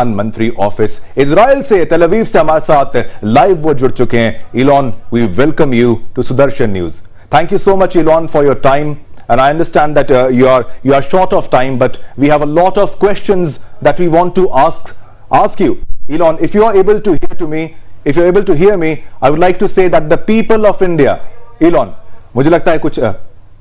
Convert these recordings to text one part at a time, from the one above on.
प्रधानमंत्री office Israel से, तेल अवीव से हमारे साथ लाइव वो जुड़ चुके हैं। Elon, we welcome you to Sudarshan news. Thank you so much, Eylon, for your time. And I understand that you are short of time, but we have a lot of questions that we want to ask you. Eylon, if you are able to hear to me, if you're able to hear me, I would like to say that the people of India, Eylon, मुझे लगता है कुछ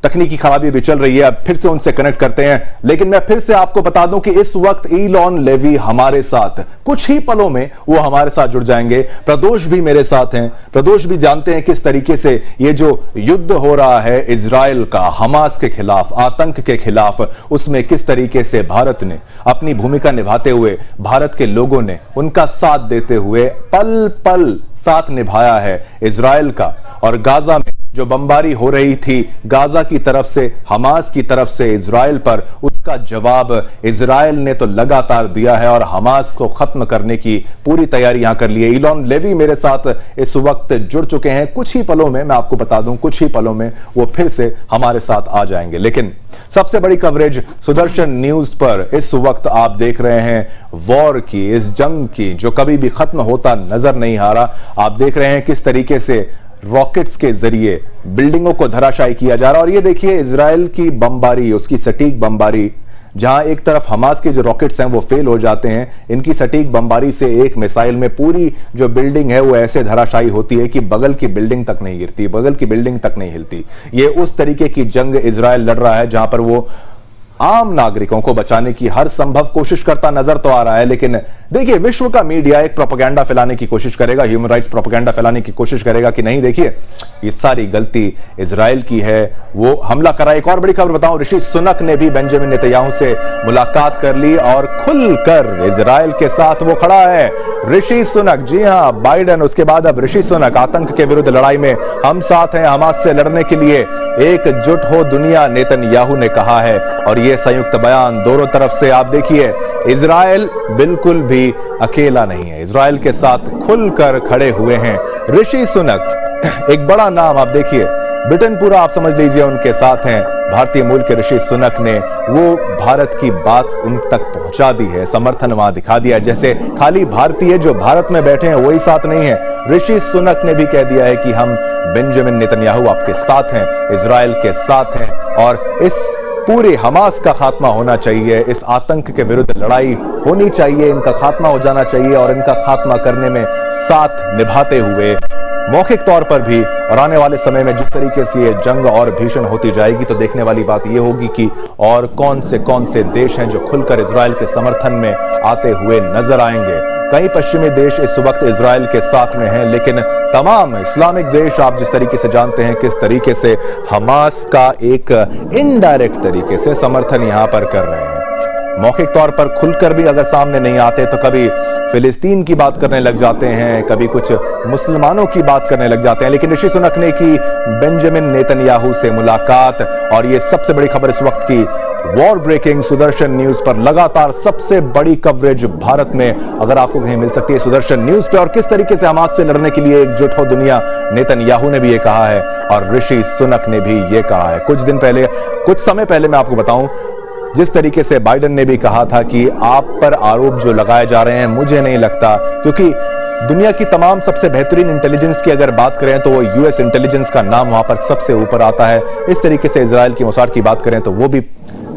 तकनीकी खराबी भी चल रही है, अब फिर से उनसे कनेक्ट करते हैं। लेकिन मैं फिर से आपको बता दूं कि इस वक्त ईलॉन लेवी हमारे साथ, कुछ ही पलों में वो हमारे साथ जुड़ जाएंगे। प्रदोष भी मेरे साथ हैं। प्रदोष भी जानते हैं किस तरीके से ये जो युद्ध हो रहा है इजराइल का हमास के खिलाफ, आतंक के खिलाफ, उसमें किस तरीके से भारत ने अपनी भूमिका निभाते हुए, भारत के लोगों ने उनका साथ देते हुए पल पल साथ निभाया है इजराइल का। और गाजा में जो बमबारी हो रही थी गाजा की तरफ से, हमास की तरफ से इजराइल पर, उसका जवाब इजराइल ने तो लगातार दिया है और हमास को खत्म करने की पूरी तैयारी यहां कर ली है। ईलॉन लेवी मेरे साथ इस वक्त जुड़ चुके हैं। कुछ ही पलों में, मैं आपको बता दूं, कुछ ही पलों में वो फिर से हमारे साथ आ जाएंगे। लेकिन सबसे बड़ी कवरेज सुदर्शन न्यूज पर इस वक्त आप देख रहे हैं वॉर की, इस जंग की जो कभी भी खत्म होता नजर नहीं आ रहा। आप देख रहे हैं किस तरीके से रॉकेट्स के जरिए बिल्डिंगों को धराशायी किया जा रहा है। और ये देखिए इजराइल की बमबारी, उसकी सटीक बमबारी, जहां एक तरफ हमास के जो रॉकेट्स हैं वो फेल हो जाते हैं, इनकी सटीक बमबारी से एक मिसाइल में पूरी जो बिल्डिंग है वो ऐसे धराशायी होती है कि बगल की बिल्डिंग तक नहीं गिरती, बगल की बिल्डिंग तक नहीं हिलती। ये उस तरीके की जंग इजराइल लड़ रहा है जहां पर वो आम नागरिकों को बचाने की हर संभव कोशिश करता नजर तो आ रहा है। लेकिन देखिए, विश्व का मीडिया एक प्रोपेगेंडा फैलाने की कोशिश करेगा, ह्यूमन राइट्स प्रोपेगेंडा फैलाने की कोशिश करेगा कि नहीं, देखिए ये सारी गलती इजराइल की है, वो हमला करा। एक और बड़ी खबर बताऊं, ऋषि सुनक ने भी बेंजामिन नेतन्याहू से मुलाकात कर ली और खुलकर इजराइल के साथ वो खड़ा है। ऋषि सुनक, जी हां, बाइडेन, उसके बाद अब ऋषि सुनक, आतंक के विरुद्ध लड़ाई में हम साथ हैं, हमास से लड़ने के लिए एकजुट हो दुनिया, नेतन्याहू ने कहा है। और ये संयुक्त बयान दोनों तरफ से, आप देखिए इजराइल बिल्कुल भी अकेला नहीं है, इजराइल के साथ खुलकर खड़े हुए हैं ऋषि सुनक। एक बड़ा नाम, आप देखिए ब्रिटेन पूरा आप समझ लीजिए उनके साथ हैं। भारतीय मूल के ऋषि सुनक ने वो भारत की बात उन तक पहुंचा दी है, समर्थन वहां दिखा दिया। जैसे खाली भारतीय जो भारत में बैठे हैं वही साथ नहीं है, ऋषि सुनक ने भी कह दिया है कि हम बेंजामिन नेतन्याहू आपके साथ हैं, इजराइल के साथ हैं और इस पूरे हमास का खात्मा होना चाहिए, इस आतंक के विरुद्ध लड़ाई होनी चाहिए, इनका खात्मा हो जाना चाहिए और इनका खात्मा करने में साथ निभाते हुए मौखिक तौर पर भी। और आने वाले समय में जिस तरीके से ये जंग और भीषण होती जाएगी तो देखने वाली बात ये होगी कि और कौन से देश हैं जो खुलकर इजराइल के समर्थन में आते हुए नजर आएंगे। कई पश्चिमी देश इस वक्त इजराइल के साथ में हैं, लेकिन तमाम इस्लामिक देश, आप जिस तरीके से जानते हैं किस तरीके से हमास का एक इनडायरेक्ट तरीके से समर्थन यहां पर कर रहे हैं। मौखिक तौर पर खुलकर भी अगर सामने नहीं आते तो कभी फिलिस्तीन की बात करने लग जाते हैं, कभी कुछ मुसलमानों की बात करने लग जाते हैं। लेकिन ऋषि सुनक ने की बेंजामिन नेतन्याहू से मुलाकात। और ये सबसे बड़ी खबर इस वक्त की, वॉर ब्रेकिंग सुदर्शन न्यूज पर लगातार सबसे बड़ी कवरेज भारत में अगर आपको कहीं मिल सकती है सुदर्शन न्यूज पे। और किस तरीके से हमास से लड़ने के लिए एकजुट हो दुनिया, नेतन्याहू ने भी ये कहा है और ऋषि सुनक ने भी ये कहा है। कुछ समय पहले मैं आपको बताऊं, जिस तरीके से बाइडेन ने भी कहा था कि आप पर आरोप जो लगाए जा रहे हैं, मुझे नहीं लगता, क्योंकि दुनिया की तमाम सबसे बेहतरीन इंटेलिजेंस की अगर बात करें तो वो यूएस इंटेलिजेंस का नाम वहां पर सबसे ऊपर आता है। इस तरीके से इजराइल की मोसाद की बात करें तो वो भी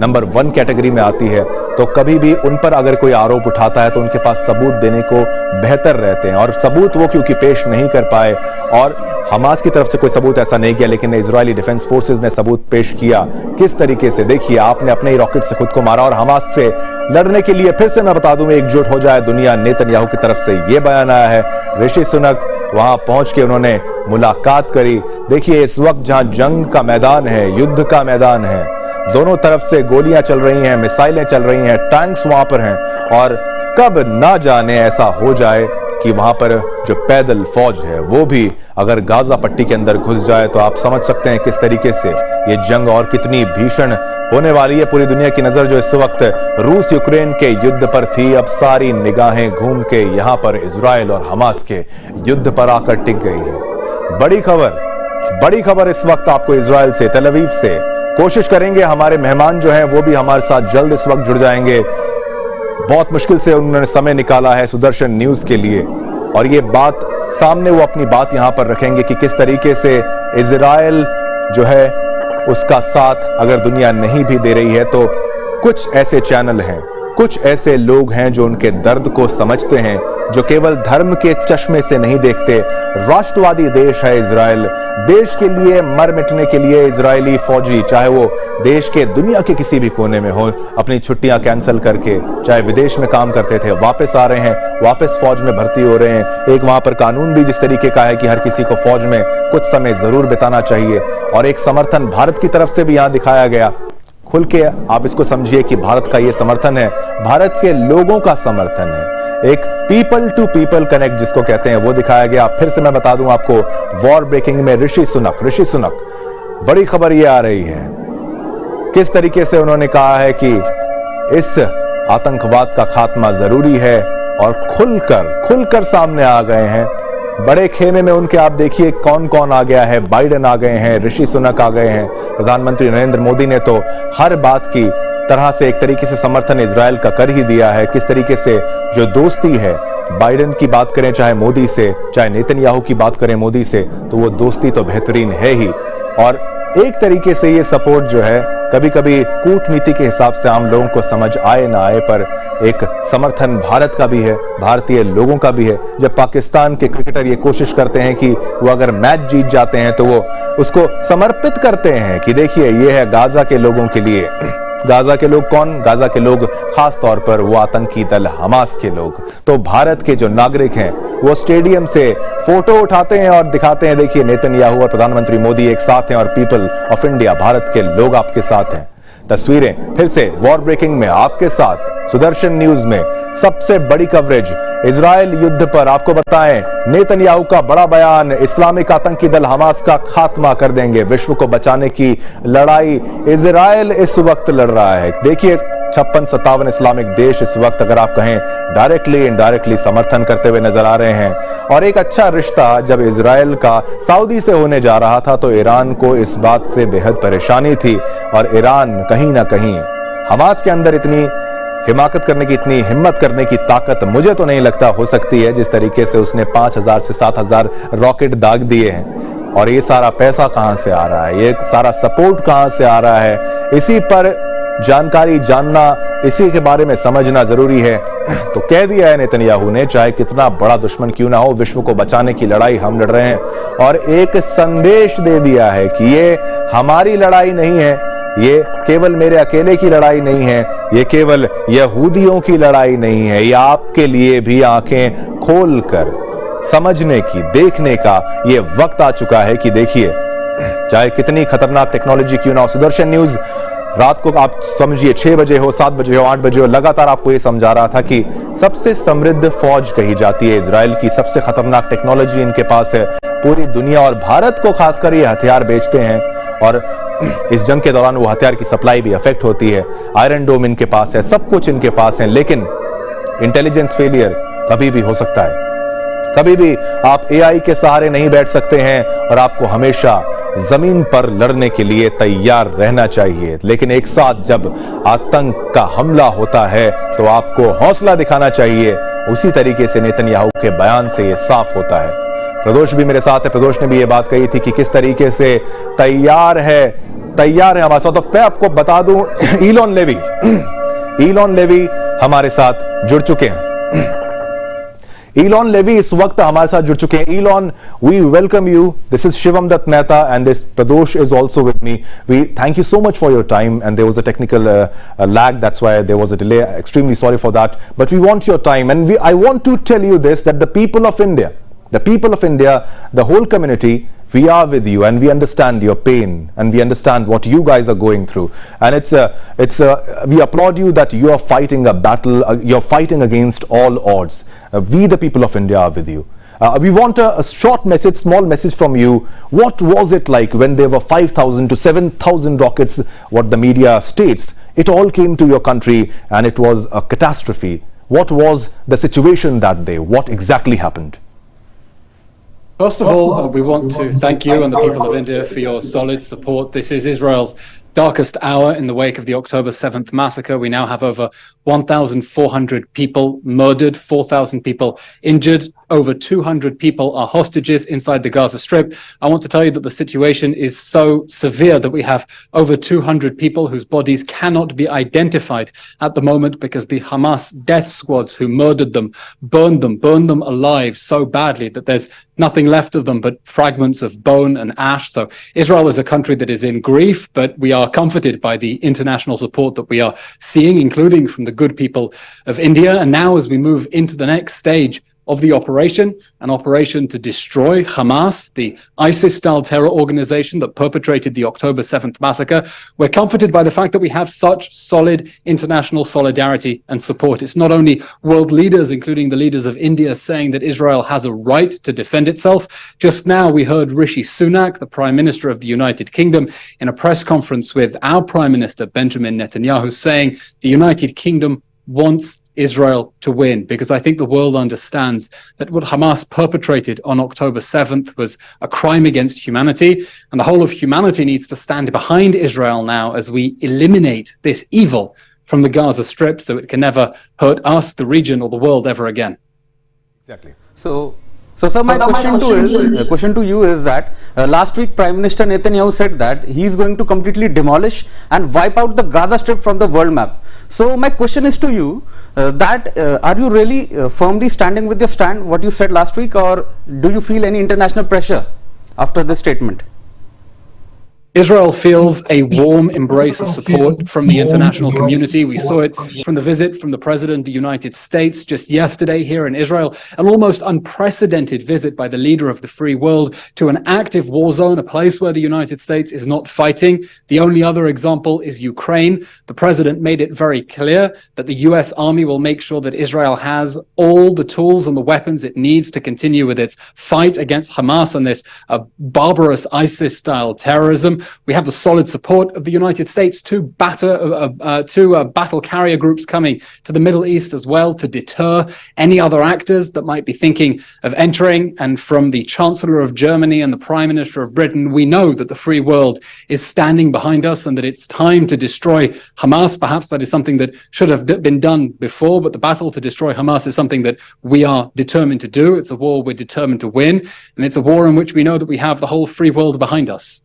नंबर 1 कैटेगरी में आती है। तो कभी भी उन पर अगर कोई आरोप उठाता है तो उनके पास सबूत देने को बेहतर रहते हैं। और सबूत वो क्योंकि पेश नहीं कर पाए और हमास की तरफ से कोई सबूत ऐसा नहीं किया, लेकिन इजरायली डिफेंस फोर्सेस ने सबूत पेश किया। किस तरीके से, देखिए, आपने अपने ही रॉकेट से खुद को मारा और हमास से लड़ने के लिए फिर से मैं बता दूं एकजुट हो जाए दुनिया, नेतन्याहू की तरफ से यह बयान आया है। ऋषि सुनक वहां पहुंच के उन्होंने मुलाकात करी। देखिए, इस वक्त जहां जंग का मैदान है, युद्ध का मैदान है, दोनों तरफ से गोलियां चल रही हैं, मिसाइलें चल रही हैं, टैंक्स वहां पर हैं और कब ना जाने ऐसा हो जाए कि वहां पर जो पैदल फौज है वो भी अगर गाजा पट्टी के अंदर घुस जाए तो आप समझ सकते हैं किस तरीके से ये जंग और कितनी भीषण होने वाली है। पूरी दुनिया की नजर जो इस वक्त रूस यूक्रेन के युद्ध पर थी, अब सारी निगाहें घूम के यहां पर इजराइल और हमास के युद्ध पर आकर टिक गई है। बड़ी खबर इस वक्त आपको इजराइल से, तेल अवीव से। कोशिश करेंगे हमारे मेहमान जो हैं वो भी हमारे साथ जल्द इस वक्त जुड़ जाएंगे। बहुत मुश्किल से उन्होंने समय निकाला है सुदर्शन न्यूज के लिए, और ये बात सामने वो अपनी बात यहां पर रखेंगे कि किस तरीके से इजराइल जो है उसका साथ अगर दुनिया नहीं भी दे रही है तो कुछ ऐसे चैनल हैं, कुछ ऐसे लोग हैं जो उनके दर्द को समझते हैं, जो केवल धर्म के चश्मे से नहीं देखते। राष्ट्रवादी देश है इजराइल, देश के लिए मर मिटने के लिए इजरायली फौजी, चाहे वो देश के दुनिया के किसी भी कोने में हो, अपनी छुट्टियां कैंसिल करके चाहे विदेश में काम करते थे, वापस आ रहे हैं, वापस फौज में भर्ती हो रहे हैं। एक वहां पर कानून भी जिस तरीके का है कि हर किसी को फौज में कुछ समय जरूर बिताना चाहिए, और एक समर्थन भारत की तरफ से भी यहां दिखाया गया। खुल के आप इसको समझिए कि भारत का ये समर्थन है, भारत के लोगों का समर्थन है, एक पीपल टू पीपल कनेक्ट जिसको कहते हैं वो दिखाया गया। फिर से मैं बता दूं आपको, वॉर ब्रेकिंग में ऋषि सुनक बड़ी खबर ये आ रही है, किस तरीके से उन्होंने कहा है कि इस आतंकवाद का खात्मा जरूरी है, और खुलकर सामने आ गए हैं। बड़े खेमे में उनके आप देखिए कौन कौन आ गया है, बाइडेन आ गए हैं, ऋषि सुनक आ गए हैं, प्रधानमंत्री नरेंद्र मोदी ने तो हर बात की तरह से एक तरीके से समर्थन इजराइल का कर ही दिया है। किस तरीके से जो दोस्ती है, बाइडेन की बात करें चाहे मोदी से, चाहे नेतन्याहू की बात करें मोदी से, तो वो दोस्ती तो बेहतरीन है ही। और एक तरीके से ये सपोर्ट जो है, कभी कभी कूटनीति के हिसाब से आम लोगों को समझ आए ना आए, पर एक समर्थन भारत का भी है, भारतीय लोगों का भी है। जब पाकिस्तान के क्रिकेटर ये कोशिश करते हैं कि वो अगर मैच जीत जाते हैं तो वो उसको समर्पित करते हैं कि देखिए ये है गाजा के लोगों के लिए। गाजा के लोग कौन? गाजा के लोग खास तौर पर वो आतंकी दल हमास के लोग। तो भारत के जो नागरिक हैं वो स्टेडियम से फोटो उठाते हैं और दिखाते हैं, देखिए नेतन्याहू और प्रधानमंत्री मोदी एक साथ हैं, और पीपल ऑफ इंडिया, भारत के लोग आपके साथ हैं। तस्वीरें फिर से वॉर ब्रेकिंग में आपके साथ सुदर्शन न्यूज में सबसे बड़ी कवरेज इजराइल युद्ध पर। आपको बताएं नेतन्याहू का बड़ा बयान, इस्लामिक आतंकी दल हमास का खात्मा कर देंगे, विश्व को बचाने की लड़ाई इजराइल इस वक्त लड़ रहा है। देखिए 56-57 इस्लामिक देश इस वक्त अगर आप कहें डायरेक्टली इनडायरेक्टली समर्थन करते हुए नजर आ रहे हैं। और एक अच्छा रिश्ता जब इजराइल का सऊदी से होने जा रहा था तो ईरान को इस बात से बेहद परेशानी थी, और ईरान कहीं ना कहीं हमास के अंदर इतनी हिमाकत करने की, इतनी हिम्मत करने की ताकत मुझे तो नहीं लगता हो सकती है, जिस तरीके से उसने 5000 से 7000 रॉकेट दाग दिए हैं। और ये सारा पैसा कहां से आ रहा है, ये सारा सपोर्ट कहां से आ रहा है, इसी पर जानकारी जानना, इसी के बारे में समझना जरूरी है। तो कह दिया है नेतन्याहू ने, चाहे कितना बड़ा दुश्मन क्यों ना हो, विश्व को बचाने की लड़ाई हम लड़ रहे हैं। और एक संदेश दे दिया है कि ये हमारी लड़ाई नहीं है, ये केवल मेरे अकेले की लड़ाई नहीं है, ये केवल यहूदियों की लड़ाई नहीं है, ये आपके लिए भी आंखें खोलकर समझने की, देखने का ये वक्त आ चुका है कि देखिए चाहे कितनी खतरनाक टेक्नोलॉजी क्यों ना हो। सुदर्शन न्यूज रात को आप समझिए 6 बजे हो, 7 बजे हो, 8 बजे हो, लगातार आपको यह समझा रहा था कि सबसे समृद्ध फौज कही जाती है इजराइल की, सबसे खतरनाक टेक्नोलॉजी इनके पास है, पूरी दुनिया और भारत को खासकर ये हथियार बेचते हैं, और इस जंग के दौरान वो हथियार की सप्लाई भी अफेक्ट होती है। आयरन डोम इनके पास है, सब कुछ इनके पास है, लेकिन इंटेलिजेंस फेलियर कभी भी हो सकता है। कभी भी आप एआई के सहारे नहीं बैठ सकते हैं, और आपको हमेशा जमीन पर लड़ने के लिए तैयार रहना चाहिए। लेकिन एक साथ जब आतंक का हमला होता है तो आपको हौसला दिखाना चाहिए। उसी तरीके से नेतन्याहू के बयान से यह साफ होता है। प्रदोष भी मेरे साथ है, प्रदोष ने भी यह बात कही थी कि किस तरीके से तैयार है हमारे साथ। तो मैं आपको बता दूं, ईलॉन लेवी हमारे साथ जुड़ चुके हैं। Eylon Levy इस वक्त हमारे साथ जुड़ चुके हैं। Eylon, we welcome you. This is Shivam Dutt Mehta and this Pradosh is also with me. We thank you so much for your time, and there was a technical lag, that's why there was a delay. Extremely sorry for that. But we want your time, and I want to tell you this, that the people of India, the whole community, we are with you, and we understand your pain, and we understand what you guys are going through, and we applaud you that you are fighting a battle, you're fighting against all odds. We the people of India are with you. We want a short message, small message from you. What was it like when there were 5,000 to 7,000 rockets, what the media states? It all came to your country and it was a catastrophe. What was the situation that day? What exactly happened? First of all, we want to thank you and the people of India for your solid support. This is Israel's darkest hour in the wake of the October 7th massacre. We now have over 1,400 people murdered, 4,000 people injured, over 200 people are hostages inside the Gaza Strip. I want to tell you that the situation is so severe that we have over 200 people whose bodies cannot be identified at the moment because the Hamas death squads who murdered them burned them alive so badly that there's nothing left of them but fragments of bone and ash. So Israel is a country that is in grief, but we are comforted by the international support that we are seeing, including from the good people of India. And now as we move into the next stage of the operation, an operation to destroy Hamas, the ISIS-style terror organization that perpetrated the October 7th massacre, we're comforted by the fact that we have such solid international solidarity and support. It's not only world leaders, including the leaders of India, saying that Israel has a right to defend itself. Just now we heard Rishi Sunak, the Prime Minister of the United Kingdom, in a press conference with our Prime Minister, Benjamin Netanyahu, saying the United Kingdom wants Israel to win, because I think the world understands that what Hamas perpetrated on October 7th was a crime against humanity, and the whole of humanity needs to stand behind Israel now as we eliminate this evil from the Gaza Strip so it can never hurt us, the region, or the world ever again. Exactly. So sir, my question to you is that last week Prime Minister Netanyahu said that he is going to completely demolish and wipe out the Gaza Strip from the world map. So my question is to you are you really firmly standing with your stand, what you said last week, or do you feel any international pressure after this statement? Israel feels a warm embrace of support from the international community. We saw it from the visit from the President of the United States just yesterday here in Israel, an almost unprecedented visit by the leader of the free world to an active war zone, a place where the United States is not fighting. The only other example is Ukraine. The President made it very clear that the US Army will make sure that Israel has all the tools and the weapons it needs to continue with its fight against Hamas and this barbarous ISIS-style terrorism. We have the solid support of the United States, two battle carrier groups coming to the Middle East as well to deter any other actors that might be thinking of entering. And from the Chancellor of Germany and the Prime Minister of Britain, we know that the free world is standing behind us and that it's time to destroy Hamas. Perhaps that is something that should have been done before, but the battle to destroy Hamas is something that we are determined to do. It's a war we're determined to win, and it's a war in which we know that we have the whole free world behind us.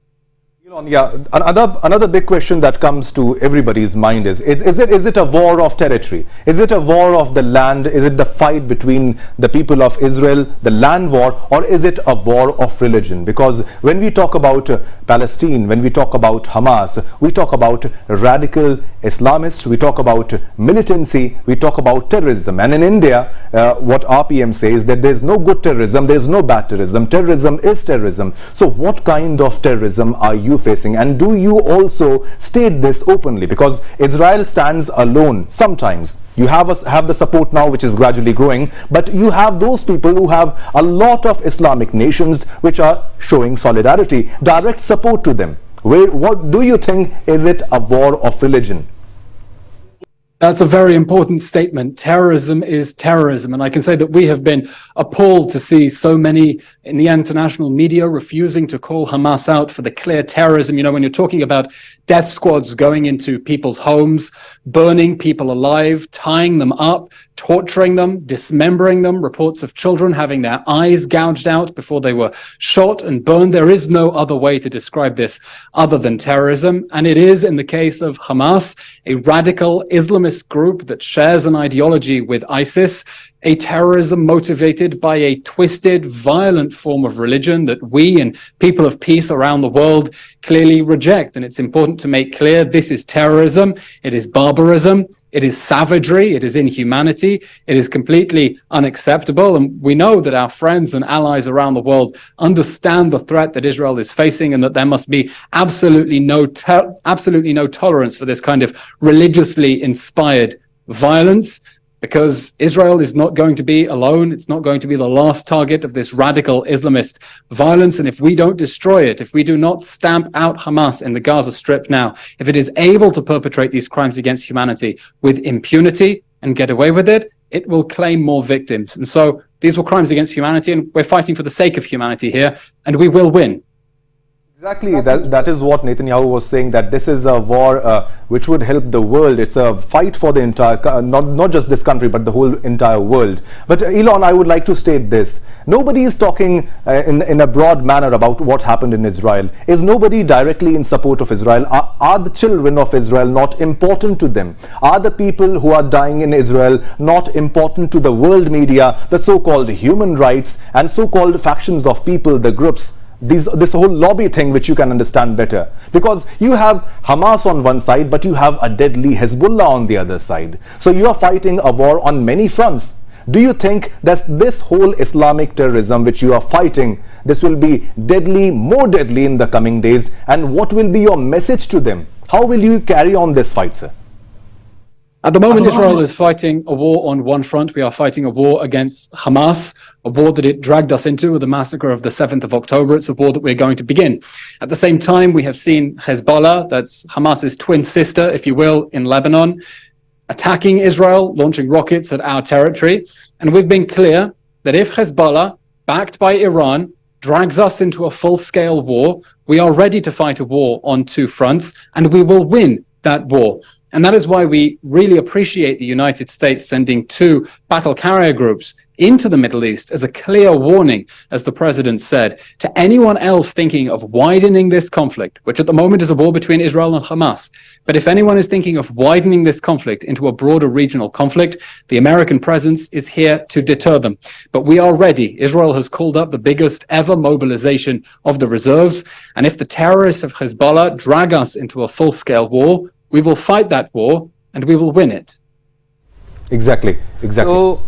Yeah, another big question that comes to everybody's mind is it a war of territory? Is it a war of the land? Is it the fight between the people of Israel, the land war, or is it a war of religion? Because when we talk about Palestine, when we talk about Hamas, we talk about radical Islamists, we talk about militancy, we talk about terrorism. And in India, what our PM says that there's no good terrorism, there's no bad terrorism. Terrorism is terrorism. So what kind of terrorism are you facing, and do you also state this openly? Because Israel stands alone sometimes. You have the support now, which is gradually growing, but you have those people who have a lot of Islamic nations which are showing solidarity, direct support to them. What do you think? Is it a war of religion? That's a very important statement. Terrorism is terrorism. And I can say that we have been appalled to see so many in the international media refusing to call Hamas out for the clear terrorism. You know, when you're talking about death squads going into people's homes, burning people alive, tying them up, torturing them, dismembering them, reports of children having their eyes gouged out before they were shot and burned. There is no other way to describe this other than terrorism. And it is, in the case of Hamas, a radical Islamist group that shares an ideology with ISIS, a terrorism motivated by a twisted, violent form of religion that we and people of peace around the world clearly reject. And it's important to make clear this is terrorism, it is barbarism, it is savagery, it is inhumanity, it is completely unacceptable. And we know that our friends and allies around the world understand the threat that Israel is facing, and that there must be absolutely no tolerance for this kind of religiously inspired violence. Because Israel is not going to be alone. It's not going to be the last target of this radical Islamist violence. And if we don't destroy it, if we do not stamp out Hamas in the Gaza Strip now, if it is able to perpetrate these crimes against humanity with impunity and get away with it, it will claim more victims. And so these were crimes against humanity, and we're fighting for the sake of humanity here, and we will win. Exactly, that is what Netanyahu was saying, that this is a war which would help the world. It's a fight for the entire, not just this country, but the whole entire world. But Eylon, I would like to state this. Nobody is talking in a broad manner about what happened in Israel. Is nobody directly in support of Israel? Are the children of Israel not important to them? Are the people who are dying in Israel not important to the world media, the so-called human rights and so-called factions of people, the groups? This whole lobby thing, which you can understand better, because you have Hamas on one side, but you have a deadly Hezbollah on the other side. So you are fighting a war on many fronts. Do you think that this whole Islamic terrorism which you are fighting, this will be deadly, more deadly in the coming days? And what will be your message to them? How will you carry on this fight, sir? At the moment, Israel is fighting a war on one front. We are fighting a war against Hamas, a war that it dragged us into with the massacre of the 7th of October. It's a war that we're going to begin. At the same time, we have seen Hezbollah, that's Hamas's twin sister, if you will, in Lebanon, attacking Israel, launching rockets at our territory. And we've been clear that if Hezbollah, backed by Iran, drags us into a full-scale war, we are ready to fight a war on two fronts, and we will win that war. And that is why we really appreciate the United States sending 2 battle carrier groups into the Middle East as a clear warning, as the president said, to anyone else thinking of widening this conflict, which at the moment is a war between Israel and Hamas. But if anyone is thinking of widening this conflict into a broader regional conflict, the American presence is here to deter them. But we are ready. Israel has called up the biggest ever mobilization of the reserves. And if the terrorists of Hezbollah drag us into a full-scale war, we will fight that war and we will win it. Exactly. So,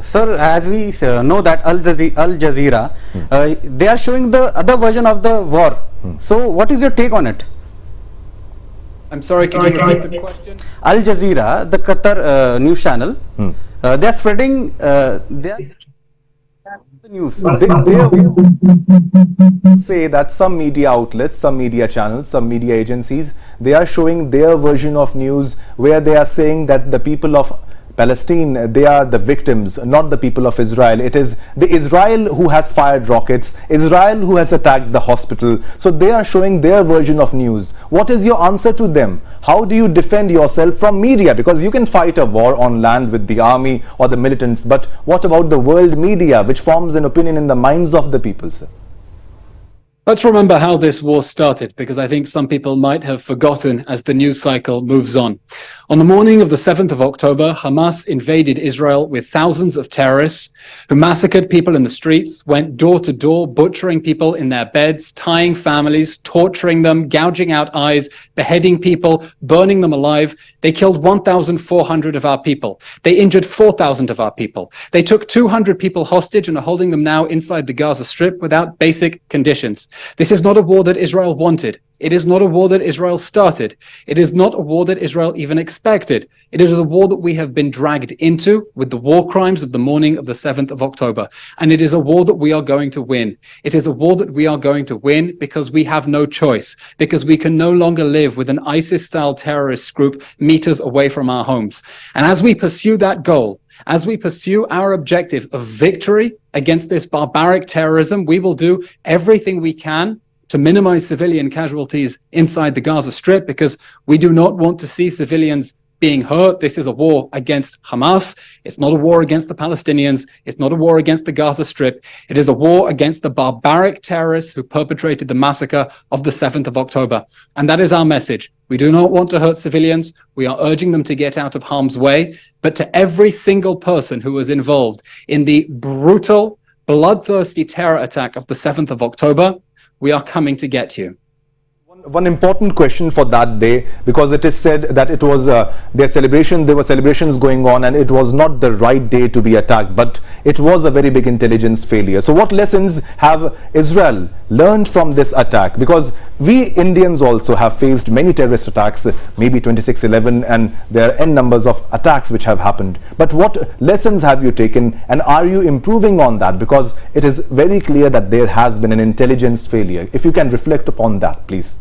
sir, as we know that Al Jazeera, they are showing the other version of the war. So, what is your take on it? I'm sorry, can you repeat the question? Al Jazeera, the Qatar news channel, they are spreading the news. They say that some media outlets, some media channels, some media agencies, they are showing their version of news where they are saying that the people of Palestine, they are the victims, not the people of Israel. It is the Israel who has fired rockets, Israel who has attacked the hospital. So they are showing their version of news. What is your answer to them? How do you defend yourself from media? Because you can fight a war on land with the army or the militants, but what about the world media, which forms an opinion in the minds of the people, sir? Let's remember how this war started, because I think some people might have forgotten as the news cycle moves on. On the morning of the 7th of October, Hamas invaded Israel with thousands of terrorists who massacred people in the streets, went door to door, butchering people in their beds, tying families, torturing them, gouging out eyes, beheading people, burning them alive. They killed 1,400 of our people. They injured 4,000 of our people. They took 200 people hostage and are holding them now inside the Gaza Strip without basic conditions. This is not a war that Israel wanted. It is not a war that Israel started. It is not a war that Israel even expected. It is a war that we have been dragged into with the war crimes of the morning of the 7th of October. And it is a war that we are going to win. It is a war that we are going to win because we have no choice, because we can no longer live with an ISIS-style terrorist group meters away from our homes. And as we pursue that goal, as we pursue our objective of victory against this barbaric terrorism, we will do everything we can to minimize civilian casualties inside the Gaza Strip, because we do not want to see civilians being hurt. This is a war against Hamas. It's not a war against the Palestinians. It's not a war against the Gaza Strip. It is a war against the barbaric terrorists who perpetrated the massacre of the 7th of October. And that is our message. We do not want to hurt civilians. We are urging them to get out of harm's way. But to every single person who was involved in the brutal, bloodthirsty terror attack of the 7th of October, we are coming to get you. One important question for that day, because it is said that it was their celebration, there were celebrations going on and it was not the right day to be attacked, but it was a very big intelligence failure. So what lessons have Israel learned from this attack? Because we Indians also have faced many terrorist attacks, maybe 26/11, and there are n numbers of attacks which have happened. But what lessons have you taken, and are you improving on that? Because it is very clear that there has been an intelligence failure. If you can reflect upon that, please.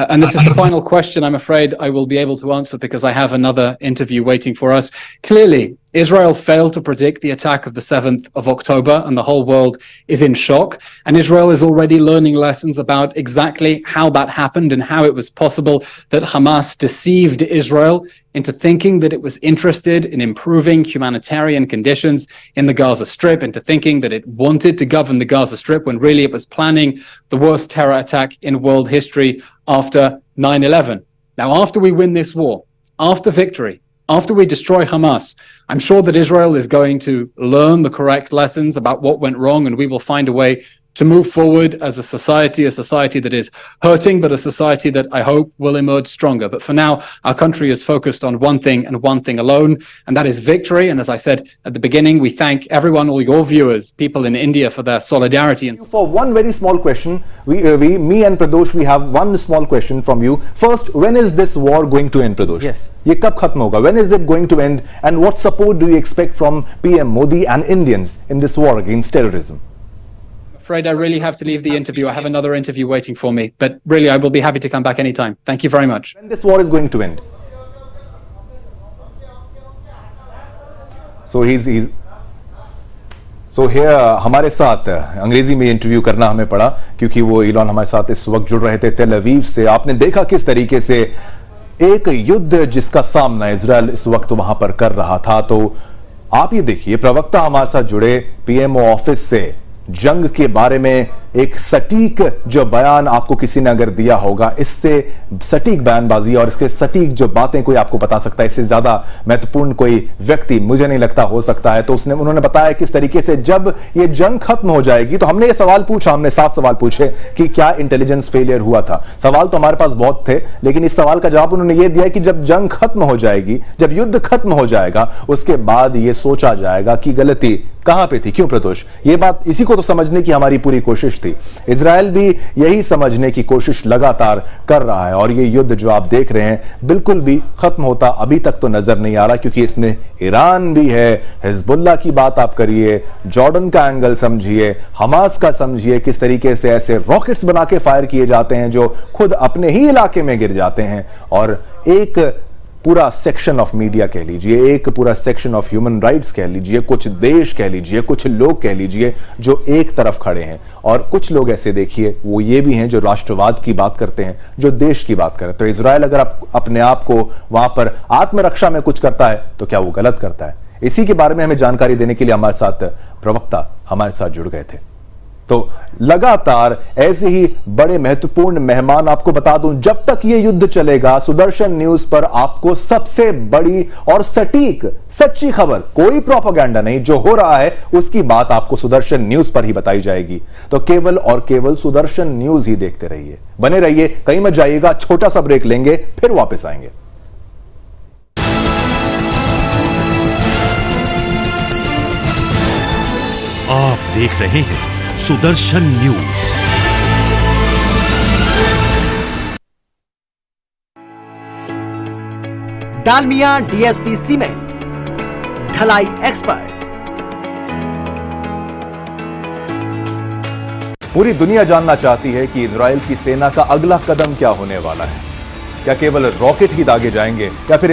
And this is the final question I'm afraid I will be able to answer because I have another interview waiting for us. Clearly, Israel failed to predict the attack of the 7th of October, and the whole world is in shock. And Israel is already learning lessons about exactly how that happened and how it was possible that Hamas deceived Israel into thinking that it was interested in improving humanitarian conditions in the Gaza Strip, into thinking that it wanted to govern the Gaza Strip when really it was planning the worst terror attack in world history after 9/11. Now, after we win this war, after victory, after we destroy Hamas, I'm sure that Israel is going to learn the correct lessons about what went wrong, and we will find a way to move forward as a society that is hurting, but a society that I hope will emerge stronger. But for now, our country is focused on one thing and one thing alone, and that is victory. And as I said at the beginning, we thank everyone, all your viewers, people in India, for their solidarity. And for one very small question, me and Pradosh, we have one small question from you. First, when is this war going to end, Pradosh? Yes. ये कब खत्म होगा? When is it going to end? And what support do you expect from PM Modi and Indians in this war against terrorism? Afraid I really have to leave the interview. I have another interview waiting for me, but really I will be happy to come back anytime. Thank you very much. When this war is going to end? So here हमारे साथ अंग्रेजी में interview करना हमें पड़ा क्योंकि वो Elon हमारे साथ इस वक्त जुड़ रहे थे तेल अवीव से। आपने देखा किस तरीके से एक युद्ध जिसका सामना इजराइल इस वक्त वहां पर कर रहा था। तो आप ये देखिए, प्रवक्ता हमारे साथ जुड़े पीएमओ ऑफिस से जंग के बारे में एक सटीक जो बयान आपको किसी ने अगर दिया होगा, इससे सटीक बयानबाजी और इसके सटीक जो बातें कोई आपको बता सकता है, इससे ज्यादा महत्वपूर्ण कोई व्यक्ति मुझे नहीं लगता हो सकता है। तो उन्होंने बताया किस तरीके से जब ये जंग खत्म हो जाएगी, तो हमने ये सवाल पूछा, हमने 7 सवाल पूछे कि क्या इंटेलिजेंस फेलियर हुआ था। सवाल तो हमारे पास बहुत थे, लेकिन इस सवाल का जवाब उन्होंने ये दिया कि जब जंग खत्म हो जाएगी, जब युद्ध खत्म हो जाएगा, उसके बाद ये सोचा जाएगा कि गलती कहां पे थी। क्यों प्रतोष? ये बात, इसी को तो समझने की हमारी पूरी कोशिश थी। इजराइल भी यही समझने की कोशिश लगातार कर रहा है और ये युद्ध जो आप देख रहे हैं बिल्कुल भी खत्म होता अभी तक तो नजर नहीं आ रहा, क्योंकि इसमें ईरान भी है, हिजबुल्लाह की बात आप करिए, जॉर्डन का एंगल समझिए, हमास का समझिए, किस तरीके से ऐसे रॉकेट्स बना के फायर किए जाते हैं जो खुद अपने ही इलाके में गिर जाते हैं। और एक पूरा सेक्शन ऑफ मीडिया कह लीजिए, एक पूरा सेक्शन ऑफ ह्यूमन राइट्स कह लीजिए, कुछ देश कह लीजिए, कुछ लोग कह लीजिए जो एक तरफ खड़े हैं, और कुछ लोग ऐसे देखिए वो ये भी हैं जो राष्ट्रवाद की बात करते हैं, जो देश की बात करते हैं। तो इजराइल अगर अपने आप को वहां पर आत्मरक्षा में कुछ करता है तो क्या वो गलत करता है? इसी के बारे में हमें जानकारी देने के लिए हमारे साथ प्रवक्ता हमारे साथ जुड़ गए थे। तो लगातार ऐसे ही बड़े महत्वपूर्ण मेहमान, आपको बता दूं, जब तक ये युद्ध चलेगा सुदर्शन न्यूज पर आपको सबसे बड़ी और सटीक सच्ची खबर, कोई प्रोपेगेंडा नहीं, जो हो रहा है उसकी बात आपको सुदर्शन न्यूज पर ही बताई जाएगी। तो केवल और केवल सुदर्शन न्यूज ही देखते रहिए, बने रहिए, कहीं मत जाइएगा। छोटा सा ब्रेक लेंगे, फिर वापस आएंगे। आप देख रहे हैं Sudarshan news. Dalmia DSP cement, ढलाई एक्सपर्ट। पूरी दुनिया जानना चाहती है कि इजराइल की सेना का अगला कदम क्या होने वाला है। क्या केवल रॉकेट ही दागे जाएंगे या फिर